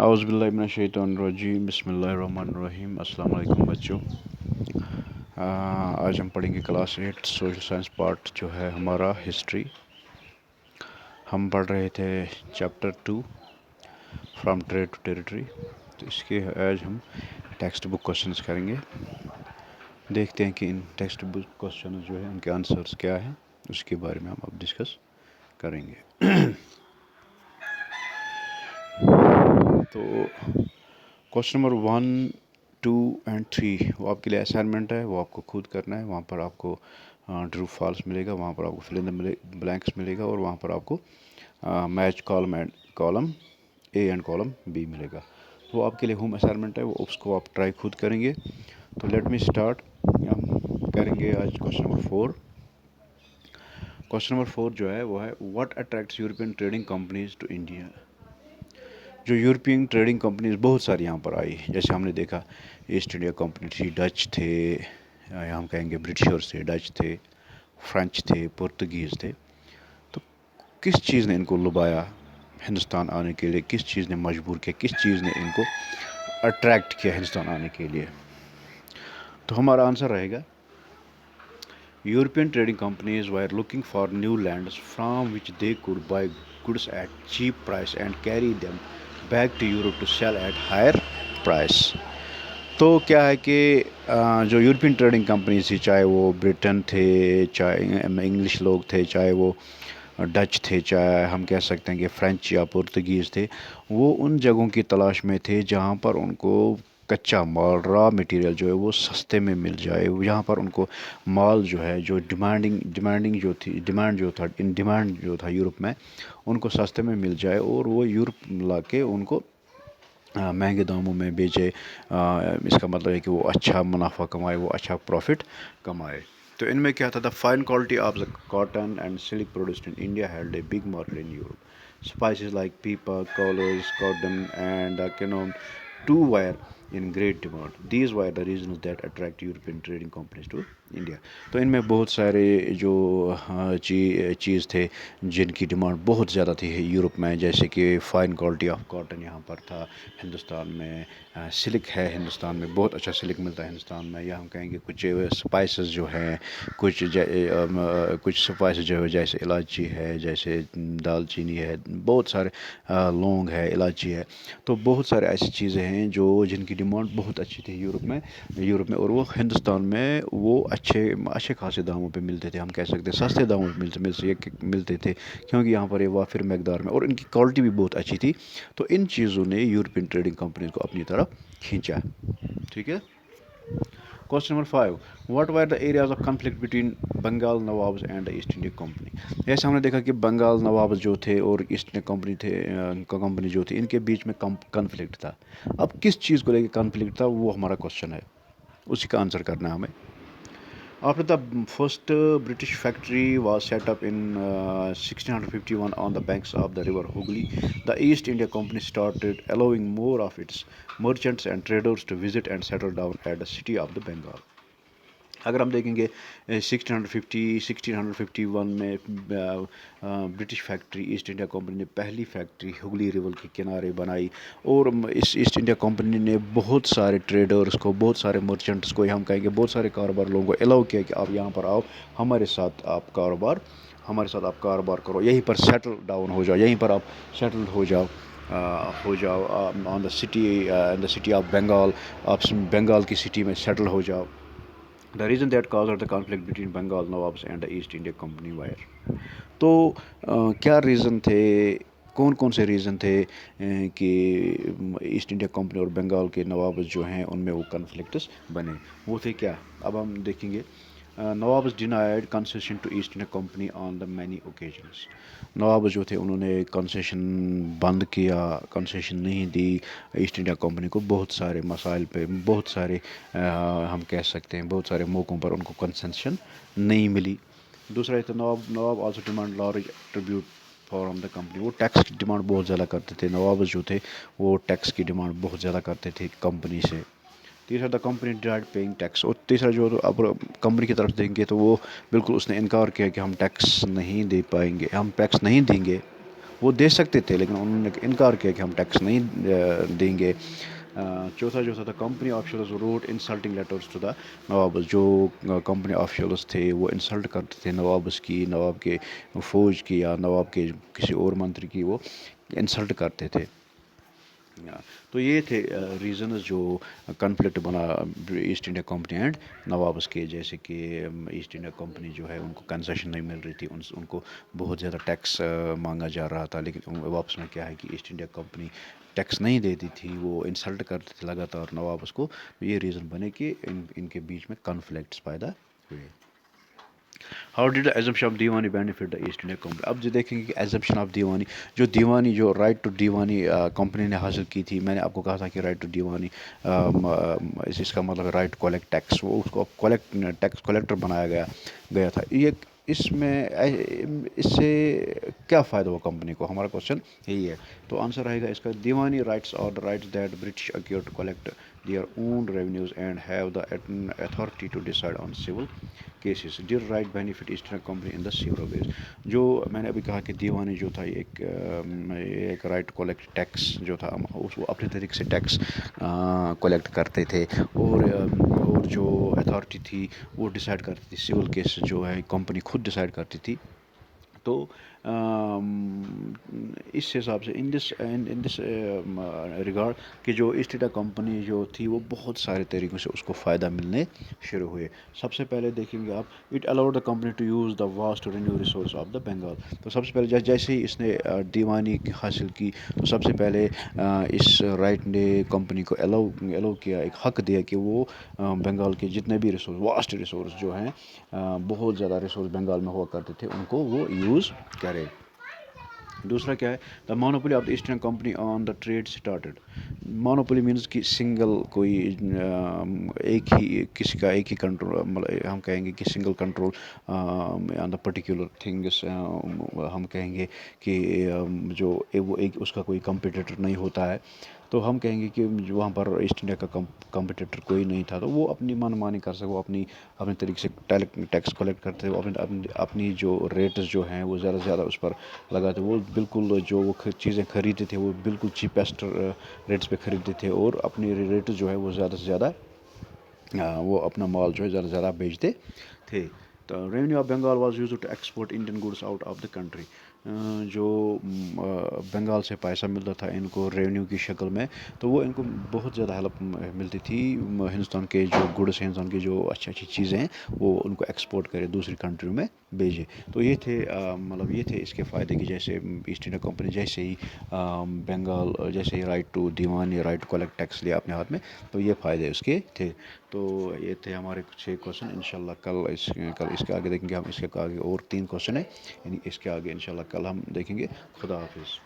اعوذ باللہ من الشیطان الرجیم، بسم اللہ الرحمن الرحیم۔ السلام علیکم بچوں۔ آج ہم پڑھیں گے کلاس 8 سوشل سائنس پارٹ جو ہے ہمارا ہسٹری۔ ہم پڑھ رہے تھے chapter 2 from trade to territory, تو اس کے آج ہم ٹیکسٹ بک کوشچنز کریں گے۔ دیکھتے ہیں کہ ان ٹیکسٹ بک کوشچنز جو ہے ان کے آنسرز کیا ہیں، اس کے بارے میں ہم اب ڈسکس کریں گے۔ تو کوشچن نمبر 1 2 اینڈ 3 وہ آپ کے لیے اسائنمنٹ ہے، وہ آپ کو خود کرنا ہے۔ وہاں پر آپ کو ٹرو فالس ملے گا، وہاں پر آپ کو فل ان دا بلینکس ملے گا، اور وہاں پر آپ کو match column A and column B ملے گا۔ وہ آپ کے لیے ہوم اسائنمنٹ ہے، وہ اس کو آپ ٹرائی خود کریں گے۔ تو لیٹ می اسٹارٹ۔ ہم کریں گے آج کوشچن نمبر 4۔ کوشچن نمبر 4 جو ہے وہ ہے what attracts European trading companies to India. جو یورپین ٹریڈنگ کمپنیز بہت ساری یہاں پر آئی، جیسے ہم نے دیکھا ایسٹ انڈیا کمپنی تھی، ڈچ تھے، ہم کہیں گے برٹشرز تھے، ڈچ تھے، فرینچ تھے، پرتگیز تھے۔ تو کس چیز نے ان کو لبایا ہندوستان آنے کے لیے، کس چیز نے مجبور کیا، کس چیز نے ان کو اٹریکٹ کیا ہندوستان آنے کے لیے؟ تو ہمارا آنسر رہے گا European trading companies were looking for new lands from which they could buy goods at cheap price and carry them back to Europe to sell at higher price۔ تو کیا ہے کہ جو یورپین ٹریڈنگ کمپنیز تھی، چاہے وہ برٹن تھے، چاہے انگلش لوگ تھے، چاہے وہ ڈچ تھے، چاہے ہم کہہ سکتے ہیں کہ فرینچ یا پرتگیز تھے، وہ ان جگہوں کی تلاش میں تھے جہاں پر ان کو کچا مال، را مٹیریل جو ہے وہ سستے میں مل جائے، یہاں پر ان کو مال جو ہے جو ڈیمانڈ جو تھا یورپ میں، ان کو سستے میں مل جائے اور وہ یورپ لا کے ان کو مہنگے داموں میں بیچے۔ اس کا مطلب ہے کہ وہ اچھا منافع کمائے، وہ اچھا پروفٹ کمائے۔ تو ان میں کیا تھا؟ Fine quality of the cotton and silk produced in India held a big market in Europe. Spices like pepper, cloves, cotton and cinnamon too were in great demand. These were the reasons that attract European trading companies to India۔ تو ان میں بہت سارے جو چیز تھے جن کی demand بہت زیادہ تھی یورپ میں، جیسے کہ فائن کوالٹی آف کاٹن یہاں پر تھا ہندوستان میں، سلک ہے ہندوستان میں، بہت اچھا سلک ملتا ہے ہندوستان میں، یا ہم کہیں گے کچھ سپائسز جو ہیں، کچھ سپائسز جو ہے جیسے الائچی ہے، جیسے دال چینی ہے، بہت سارے لونگ ہے، الائچی ہے۔ تو بہت سارے ایسی چیزیں ہیں جن کی ڈیمانڈ بہت اچھی تھی یورپ میں، اور وہ ہندوستان میں وہ اچھے خاصے داموں پہ ملتے تھے، ہم کہہ سکتے ہیں سستے داموں پہ ملتے تھے، کیونکہ یہاں پر یہ وافر مقدار میں، اور ان کی کوالٹی بھی بہت اچھی تھی۔ تو ان چیزوں نے یورپین ٹریڈنگ کمپنیز کو اپنی طرف کھینچا۔ ٹھیک ہے۔ Question number 5 what were the areas of conflict between Bengal nawabs and East India Company. جیسے ہم نے دیکھا کہ بنگال نوابز جو تھے اور ایسٹ انڈیا کمپنی جو تھی، ان کے بیچ میں کنفلکٹ تھا۔ اب کس چیز کو لے کے کنفلکٹ تھا، وہ ہمارا کوشچن ہے، اسی کا آنسر کرنا ہے ہمیں۔ After the first British factory was set up in 1651 on the banks of the river Hooghly, the East India Company started allowing more of its merchants and traders to visit and settle down at the city of the Bengal۔ اگر ہم دیکھیں گے 1651 میں British factory asset India company نے پہلی factory Hooghly river کے کنارے بنائی، اور اس ایسٹ انڈیا کمپنی نے بہت سارے ٹریڈرز کو، بہت سارے مرچنٹس کو، ہم کہیں گے بہت سارے کاروبار لوگوں کو الاؤ کیا کہ آپ یہاں پر آؤ، ہمارے ساتھ آپ کاروبار کرو، یہیں پر سیٹل ڈاؤن ہو جاؤ، یہیں پر آپ سیٹلڈ ہو جاؤ آن دا سٹی آف بنگال، آپ بنگال کی سٹی میں سیٹل ہو جاؤ۔ The reason that caused the conflict between Bengal Nawabs and the East India Company were۔ تو کیا ریزن تھے، کون سے ریزن تھے کہ ایسٹ انڈیا کمپنی اور بنگال کے نوابز جو ہیں ان میں وہ کنفلکٹس بنے؟ وہ تھے کیا؟ اب ہم دیکھیں گے nawabs denied concession to East India Company on the many occasions. Nawabs جو تھے انہوں نے کنسیشن بند کیا، کنسیشن نہیں دی ایسٹ انڈیا کمپنی کو، بہت سارے مسائل پہ، بہت سارے ہم کہہ سکتے ہیں بہت سارے موقعوں پر ان کو کنسیشن نہیں ملی۔ دوسرا یہ تھا nawab also demand large tribute from the company. وہ ٹیکس کی ڈیمانڈ بہت زیادہ کرتے تھے، نوابز جو تھے وہ ٹیکس کی ڈیمانڈ بہت زیادہ کرتے تھے کمپنی سے۔ تیسرا the company did paying tax, اور تیسرا جو اب کمپنی کی طرف دیں گے تو وہ بالکل اس نے انکار کیا کہ ہم ٹیکس نہیں دے پائیں گے، ہم ٹیکس نہیں دیں گے، وہ دے سکتے تھے لیکن انہوں نے انکار کیا کہ ہم ٹیکس نہیں دیں گے. چوتھا جو تھا company officials wrote insulting letters to the nawabs. جو کمپنی آفیشلز تھے وہ انسلٹ کرتے تھے نوابس کی, نواب کے فوج کی یا نواب کے کسی اور منتری کی, وہ انسلٹ کرتے تھے. تو یہ تھے ریزنز جو کنفلکٹ بنا ایسٹ انڈیا کمپنی اینڈ نوابس کے. جیسے کہ ایسٹ انڈیا کمپنی جو ہے ان کو کنسیشن نہیں مل رہی تھی, ان کو بہت زیادہ ٹیکس مانگا جا رہا تھا, لیکن واپس میں کیا ہے کہ ایسٹ انڈیا کمپنی ٹیکس نہیں دیتی تھی, وہ انسلٹ کرتے تھے لگاتار نوابس کو. یہ ریزن بنے کہ ان کے بیچ میں کنفلکٹس پیدا ہوئے. How did assumption of Diwani benefit the East India Company. اب جو دیکھیں گے کہ ایزمپشن آف دیوانی, جو رائٹ ٹو دیوانی کمپنی نے حاصل کی تھی. میں نے آپ کو کہا تھا کہ رائٹ ٹو دیوانی اس کا مطلب رائٹ ٹو کولیکٹ ٹیکس, وہ اس کو ٹیکس کلیکٹر بنایا گیا تھا. اس سے کیا فائدہ ہوا کمپنی کو, ہمارا کوشچن یہی ہے. تو آنسر رہے گا اس کا Diwani rights are the rights that British acquire to collect their own revenues and have the authority to decide on civil cases. Their right benefit East India Company in the several ways. جو میں نے ابھی کہا کہ دیوانی جو تھا ایک right to collect tax جو تھا, وہ اپنے طریقے سے ٹیکس کلیکٹ کرتے تھے, اور جو اتھارٹی تھی وہ ڈیسائیڈ کرتی تھی سول کیس جو ہے کمپنی خود ڈیسائیڈ کرتی تھی. تو اس حساب سے ان دس ریگارڈ کہ جو ایسٹ انڈیا کمپنی جو تھی وہ بہت سارے طریقوں سے اس کو فائدہ ملنے شروع ہوئے. سب سے پہلے دیکھیں گے آپ, it allowed the company to use the vast revenue resource of the Bengal. تو سب سے پہلے جیسے ہی اس نے دیوانی حاصل کی تو سب سے پہلے اس رائٹ نے کمپنی کو الاؤ کیا, ایک حق دیا کہ وہ بنگال کے جتنے بھی ریسورس, واسٹ ریسورس جو ہیں, بہت زیادہ ریسورس بنگال میں ہوا کرتے تھے, ان کو وہ یوز کرے. دوسرا کیا ہے, the monopoly of the East India Company on the trade started. Monopoly means کہ سنگل کوئی ایک ہی کنٹرول, مطلب ہم کہیں گے کہ single control on the particular things. ہم کہیں گے کہ جو وہ ایک اس کا کوئی کمپٹیٹر نہیں ہوتا ہے, تو ہم کہیں گے کہ وہاں پر ایسٹ انڈیا کا کمپٹیٹر کوئی نہیں تھا, تو وہ اپنی من مانی کر سکے, وہ اپنے طریقے سے ٹیکس کلیکٹ کرتے, وہ اپنی جو ریٹس جو ہیں وہ زیادہ سے زیادہ اس پر لگاتے. وہ بالکل جو وہ چیزیں خریدتے تھے وہ بالکل چیپیسٹ ریٹس پہ خریدتے تھے, اور اپنی ریٹس جو ہے وہ زیادہ سے زیادہ وہ اپنا مال جو ہے زیادہ سے زیادہ بیچتے تھے. تو revenue of Bengal was use to export Indian goods out of the country. جو بنگال سے پیسہ ملتا تھا ان کو ریونیو کی شکل میں, تو وہ ان کو بہت زیادہ ہیلپ ملتی تھی. ہندوستان کے جو گڈس ہیں, ہندوستان کی جو اچھی چیزیں ہیں, وہ ان کو ایکسپورٹ کرے, دوسری کنٹریوں میں بھیجے. تو یہ تھے یہ تھے اس کے فائدے کہ جیسے ایسٹ انڈیا کمپنی جیسے ہی بنگال جیسے ہی right to Diwani, right to collect tax لیا اپنے ہاتھ میں, تو یہ فائدے اس کے تھے. تو یہ تھے ہمارے 6 کوشچن. انشاءاللہ کل اس کے آگے دیکھیں گے ہم. اس کے آگے اور 3 کوشچن ہیں, یعنی اس کے آگے انشاءاللہ کل ہم دیکھیں گے. خدا حافظ.